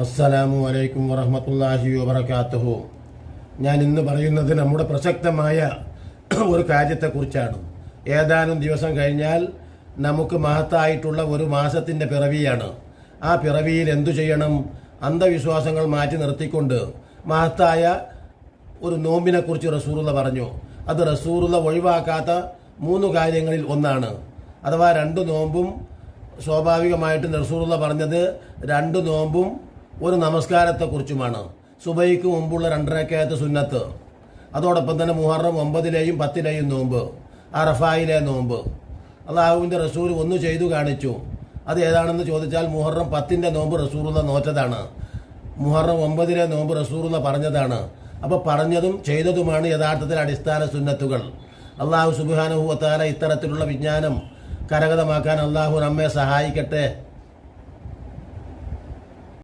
അസ്സലാമു അലൈക്കും വറഹ്മത്തുള്ളാഹി വബറകാതുഹു. ഞാൻ ഇന്ന് പറയുന്നത് നമ്മുടെ പ്രസക്തമായ ഒരു കാര്യത്തെക്കുറിച്ചാണ്. ഏതാനും ദിവസം കഴിഞ്ഞാൽ നമുക്ക് മഹത്തായിട്ടുള്ള ഒരു മാസത്തിൻ്റെ പിറവിയാണ്. ആ പിറവിയിൽ എന്തു ചെയ്യണം? അന്ധവിശ്വാസങ്ങൾ മാറ്റി നിർത്തിക്കൊണ്ട് മഹത്തായ ഒരു നോമ്പിനെക്കുറിച്ച് റസൂലുള്ള പറഞ്ഞു. അത് റസൂലുള്ള ഒഴിവാക്കാത്ത 3 കാര്യങ്ങളിൽ ഒന്നാണ്. അഥവാ 2 നോമ്പും സ്വാഭാവികമായിട്ട് റസൂലുള്ള പറഞ്ഞത് 2 നോമ്പും ഒരു നമസ്കാരത്തെക്കുറിച്ചുമാണ്. സുബൈക്ക് മുമ്പുള്ള 2 റക്അത്ത് സുന്നത്ത്, അതോടൊപ്പം തന്നെ മുഹറം 9-ലെയും 10-ലെയും നോമ്പ്, അറഫായിലെ നോമ്പ്. അള്ളാഹുവിൻ്റെ റസൂൽ ഒന്ന് ചെയ്തു കാണിച്ചു. അത് ഏതാണെന്ന് ചോദിച്ചാൽ മുഹറം 10-ന്റെ നോമ്പ് റസൂലുള്ള നോറ്റതാണ്. മുഹറം 9-ലെ നോമ്പ് റസൂലുള്ള പറഞ്ഞതാണ്. അപ്പോൾ പറഞ്ഞതും ചെയ്തതുമാണ് യഥാർത്ഥത്തിൽ അടിസ്ഥാന സുന്നത്തുകൾ. അള്ളാഹു സുബ്ഹാനഹു വ തആല ഇത്തരത്തിലുള്ള വിജ്ഞാനം കരഗതമാക്കാൻ അള്ളാഹു നമ്മെ സഹായിക്കട്ടെ.